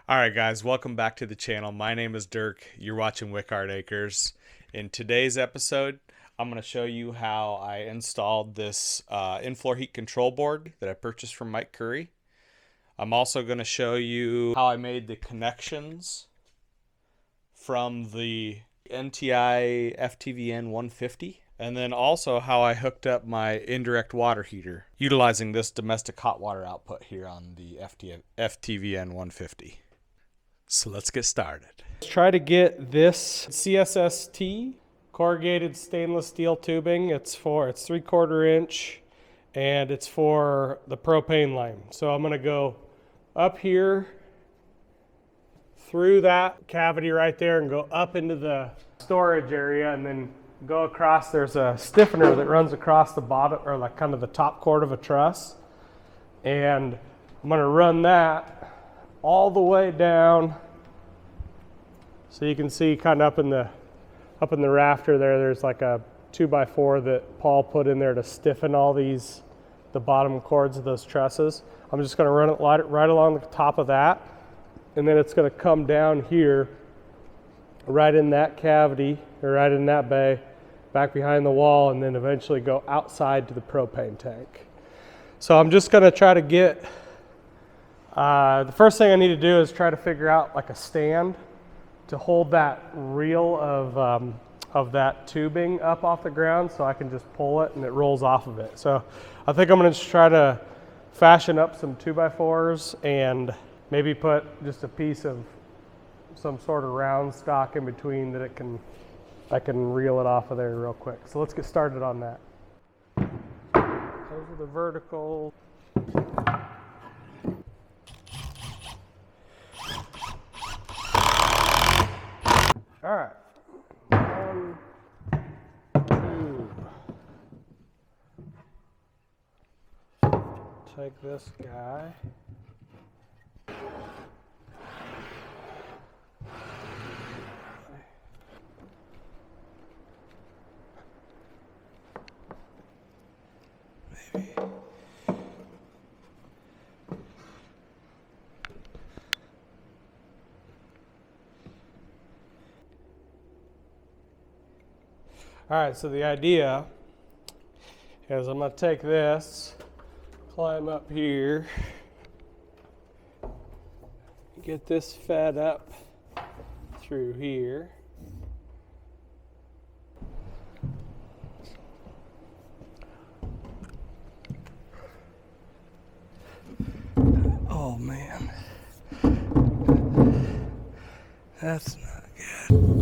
Alright guys, welcome back to the channel. My name is Dirk. You're watching Wickard Acres. In today's episode, I'm going to show you how I installed this in-floor heat control board that I purchased from Mike Curry. I'm also going to show you how I made the connections from the NTI ftvn150. And then also how I hooked up my indirect water heater utilizing this domestic hot water output here on the ftvn150. So let's get started. Let's try to get this CSST corrugated stainless steel tubing. It's 3/4 inch and it's for the propane line. So I'm going to go up here through that cavity right there and go up into the storage area and then go across. There's a stiffener that runs across the bottom, or like kind of the top cord of a truss, and I'm going to run that all the way down. So you can see kind of up in the rafter there's like a 2x4 that Paul put in there to stiffen all the bottom cords of those trusses. I'm just going to run it right along the top of that, and then it's going to come down here right in that cavity, or right in that bay, back behind the wall, and then eventually go outside to the propane tank. So I'm just going to try to get, the first thing I need to do is try to figure out like a stand to hold that reel of that tubing up off the ground so I can just pull it and it rolls off of it. So I think I'm going to try to fashion up some 2x4s and maybe put just a piece of some sort of round stock in between that I can reel it off of there real quick. So let's get started on that. Those are the vertical. All right. 1, 2. Take this guy. Maybe. All right, so the idea is I'm going to take this, climb up here, get this fed up through here. Oh man, that's not good.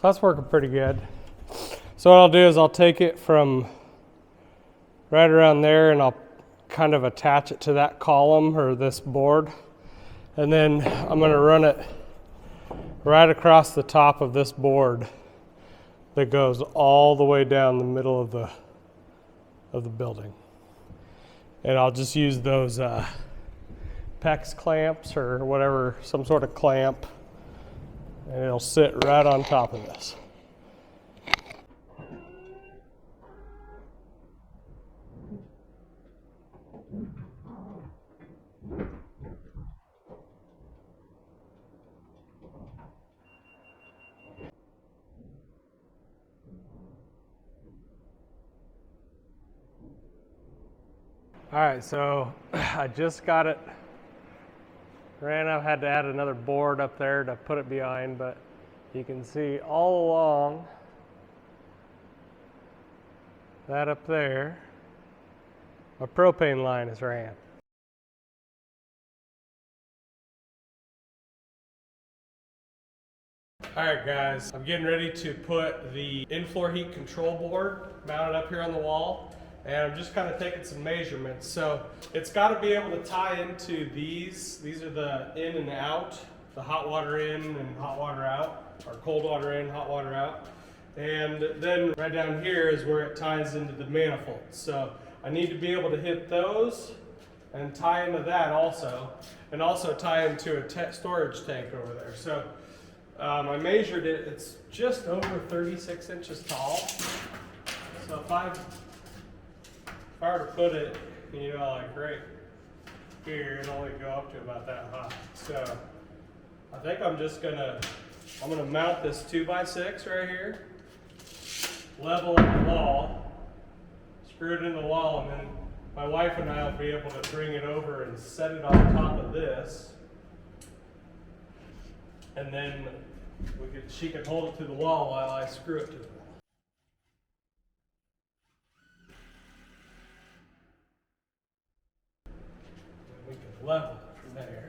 That's working pretty good. So what I'll do is I'll take it from right around there and I'll kind of attach it to that column or this board. And then I'm going to run it right across the top of this board that goes all the way down the middle of the building. And I'll just use those PEX clamps or whatever, some sort of clamp, and it'll sit right on top of this. All right, so I just got it ran out. Had to add another board up there to put it behind, but you can see all along that up there, a propane line is ran. Alright guys, I'm getting ready to put the in-floor heat control board mounted up here on the wall, and I'm just kind of taking some measurements. So it's got to be able to tie into these. These are the in and out, the hot water in and hot water out, or cold water in, hot water out. And then right down here is where it ties into the manifold. So I need to be able to hit those and tie into that also, and also tie into a storage tank over there. So I measured it, it's just over 36 inches tall. So if I were to put it, you know, like right here, it'll only go up to about that high. So I think I'm gonna mount this 2x6 right here, level the wall, screw it in the wall, and then my wife and I will be able to bring it over and set it on top of this. And then she can hold it to the wall while I screw it to the wall. And we can level it from there.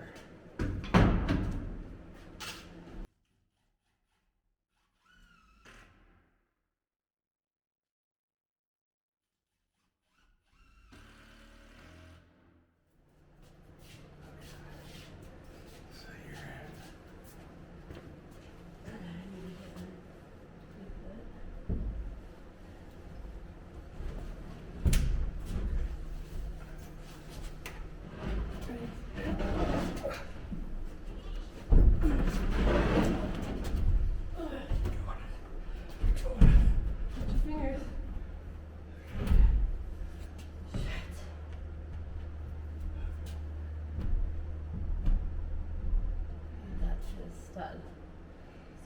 Stud.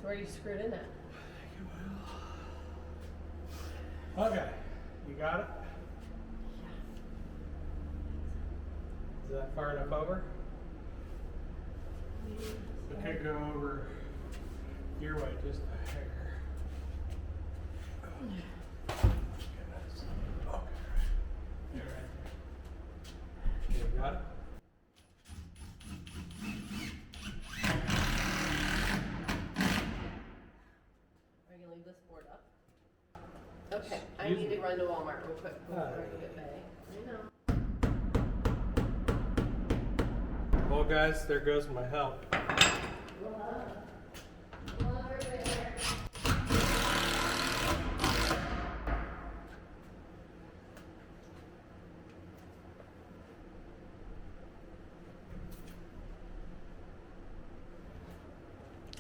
So where are you screwed in at? Okay, you got it? Is that far enough over? It could go over your way just a hair. Okay, right. You're right. Okay, you got it? Okay, I need to run to Walmart real quick before I get back. I know. Well guys, there goes my help.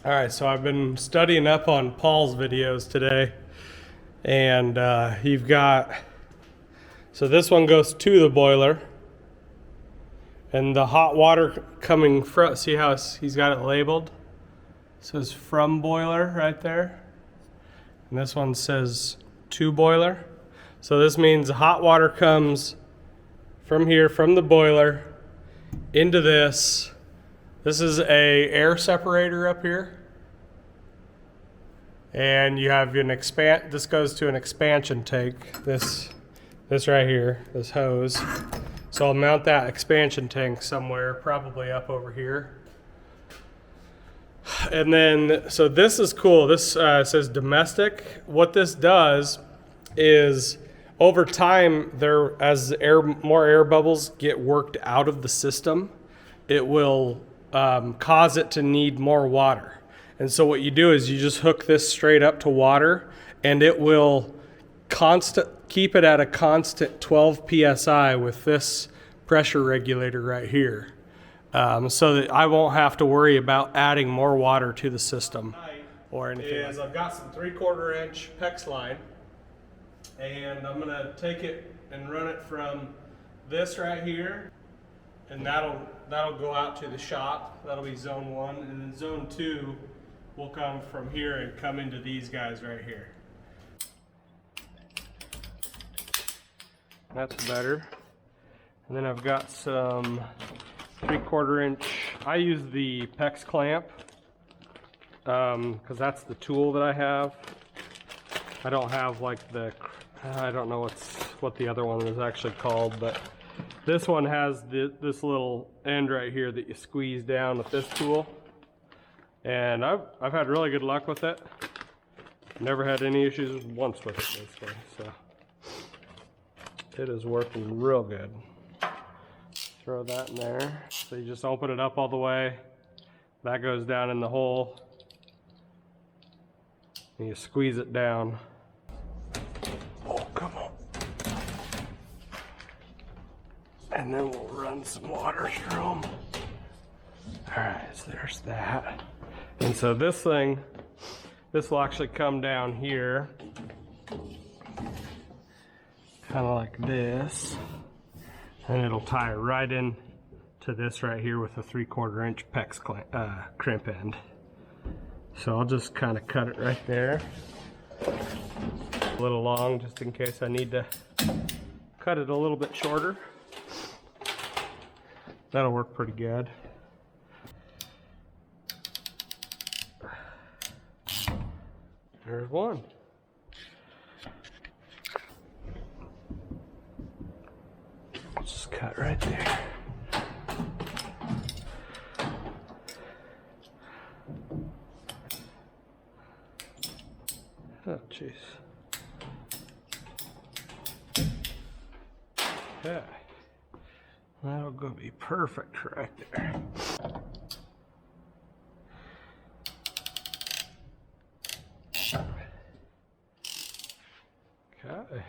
Alright, so I've been studying up on Paul's videos today. And you've got, so this one goes to the boiler, and the hot water coming from, see how he's got it labeled? It says from boiler right there. And this one says to boiler. So this means the hot water comes from here, from the boiler, into this. This is a air separator up here. And you have an this goes to an expansion tank, this right here, this hose. So I'll mount that expansion tank somewhere, probably up over here. And then, so this is cool. This says domestic. What this does is, over time, as more air bubbles get worked out of the system, it will cause it to need more water. And so what you do is you just hook this straight up to water, and it will keep it at a constant 12 psi with this pressure regulator right here, so that I won't have to worry about adding more water to the system or anything. I've got some 3/4 inch PEX line, and I'm gonna take it and run it from this right here, and that'll go out to the shop. That'll be zone 1, and then zone 2 will come from here and come into these guys right here. That's better. And then I've got some 3/4 inch. I use the PEX clamp because that's the tool that I have. I don't have like I don't know what the other one is actually called, but this one has this little end right here that you squeeze down with this tool. And I've had really good luck with it. Never had any issues once with it, basically. So it is working real good. Throw that in there. So you just open it up all the way. That goes down in the hole. And you squeeze it down. Oh, come on. And then we'll run some water through them. All right, so there's that. And so this thing, this will actually come down here, kind of like this, and it'll tie right in to this right here with a 3/4 inch PEX crimp end. So I'll just kind of cut it right there, a little long just in case I need to cut it a little bit shorter. That'll work pretty good. There's one. Just cut right there. Oh, jeez. Okay. That'll go be perfect right there. Okay.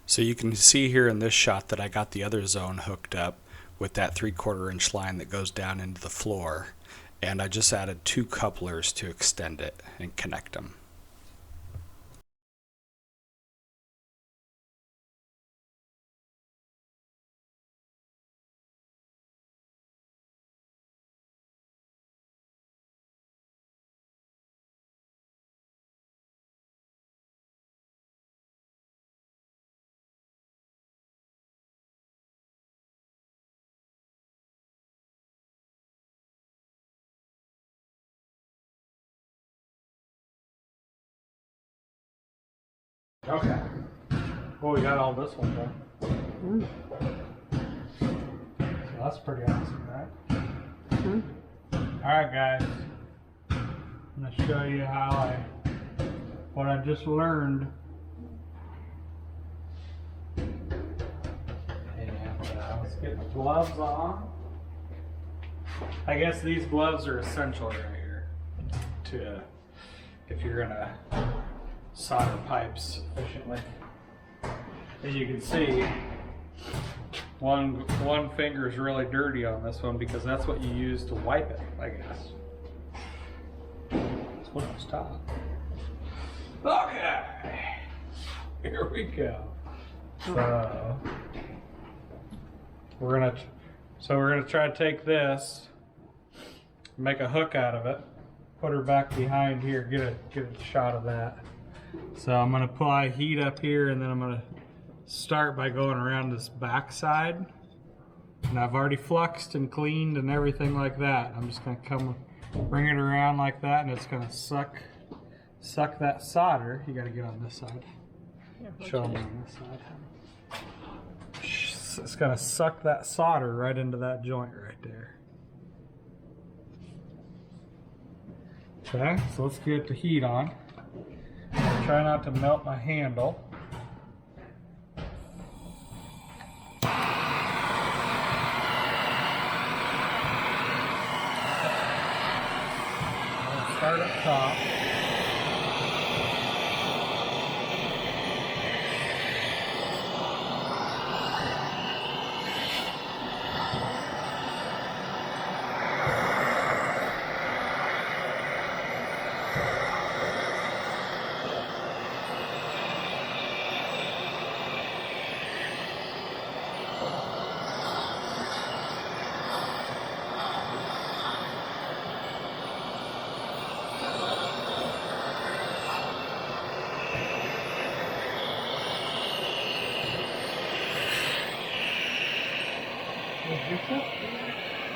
So you can see here in this shot that I got the other zone hooked up with that 3/4 inch line that goes down into the floor, and I just added 2 couplers to extend it and connect them. Okay. Well, we got all this one done. So that's pretty awesome, right? Alright guys, I'm going to show you what I just learned. And let's get the gloves on. I guess these gloves are essential right here if you're going to solder pipes efficiently. As you can see, one finger is really dirty on this one because that's what you use to wipe it, I guess. That's what I was taught. Okay, here we go. So we're gonna try to take this, make a hook out of it, put her back behind here, get a shot of that. So I'm going to apply heat up here, and then I'm going to start by going around this back side. And I've already fluxed and cleaned and everything like that. I'm just going to bring it around like that, and it's going to suck that solder. You got to get on this side. Show them on this side. It's going to suck that solder right into that joint right there. Okay, so let's get the heat on. Try not to melt my handle. I'll start up top.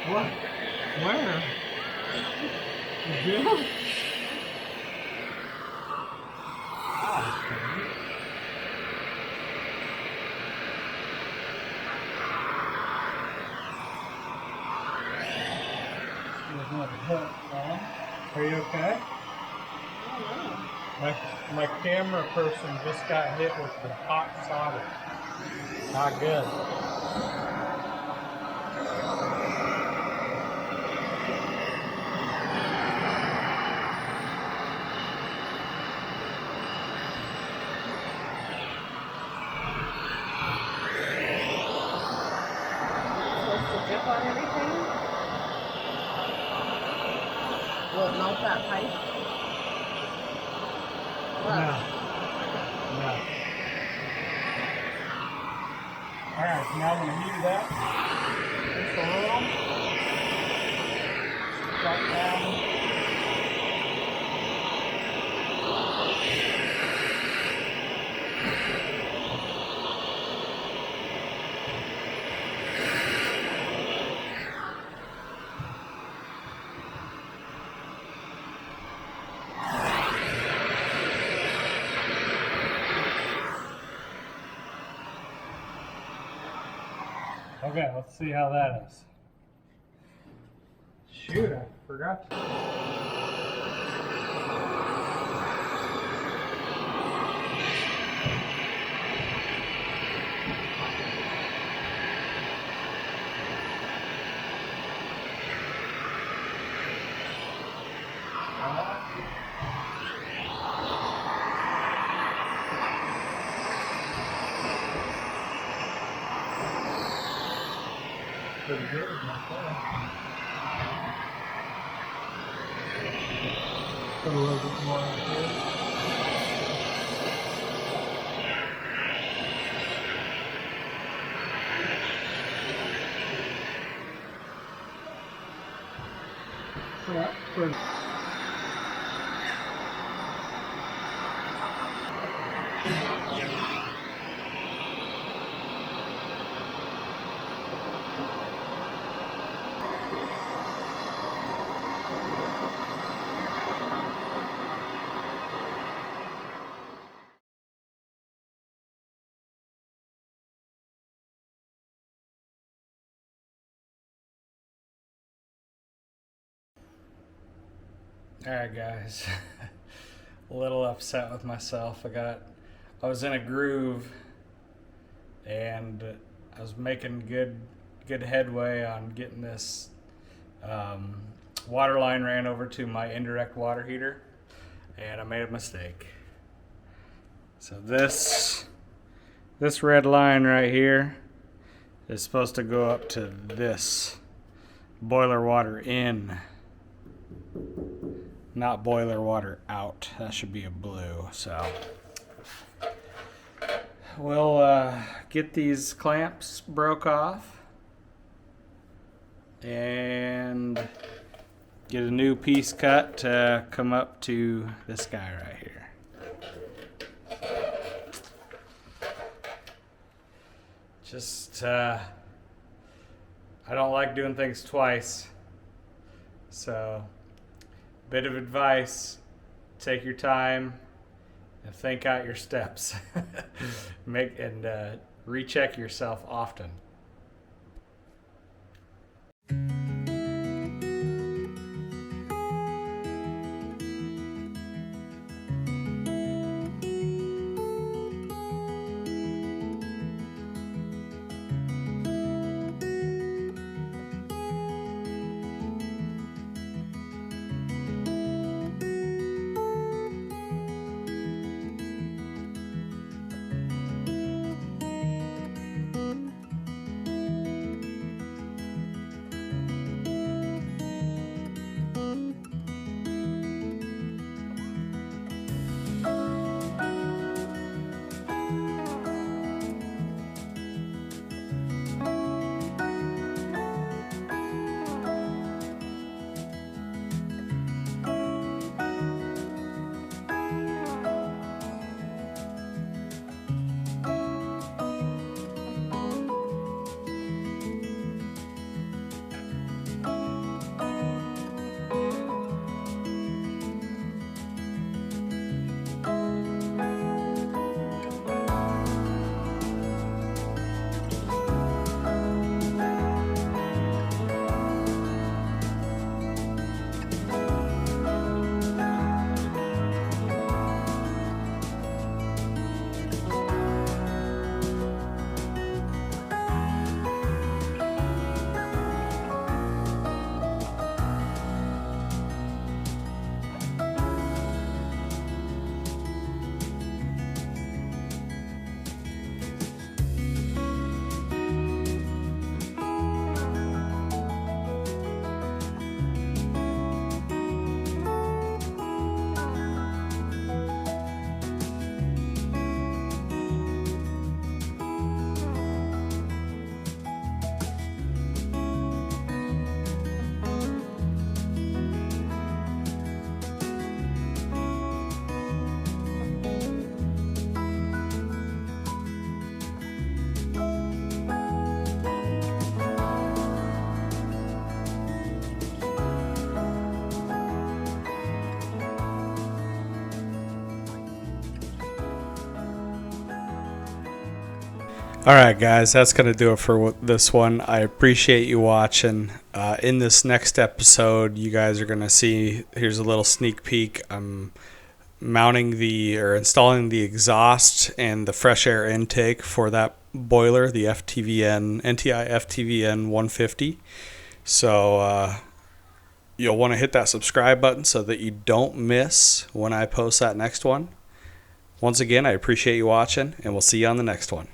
What? Where? Yeah. Are you okay? My camera person just got hit with the hot solder. Not good. Supposed to drip on everything? Will it melt that pipe? No. No. Alright, so now I'm going to heat it up. Just a little. Drop down. Okay, let's see how that is. Shoot, I forgot to. Pretty good, not bad. Put a little bit more in here. Yeah, pretty. Alright guys, a little upset with myself. I was in a groove and I was making good headway on getting this water line ran over to my indirect water heater, and I made a mistake. So this red line right here is supposed to go up to this boiler water in, not boiler water out. That should be a blue. So we'll get these clamps broke off and get a new piece cut to come up to this guy right here. Just I don't like doing things twice, so bit of advice: take your time and think out your steps. Recheck yourself often. All right, guys, that's going to do it for this one. I appreciate you watching. In this next episode, you guys are going to see, here's a little sneak peek. I'm mounting or installing the exhaust and the fresh air intake for that boiler, the NTI FTVN150. So you'll want to hit that subscribe button so that you don't miss when I post that next one. Once again, I appreciate you watching, and we'll see you on the next one.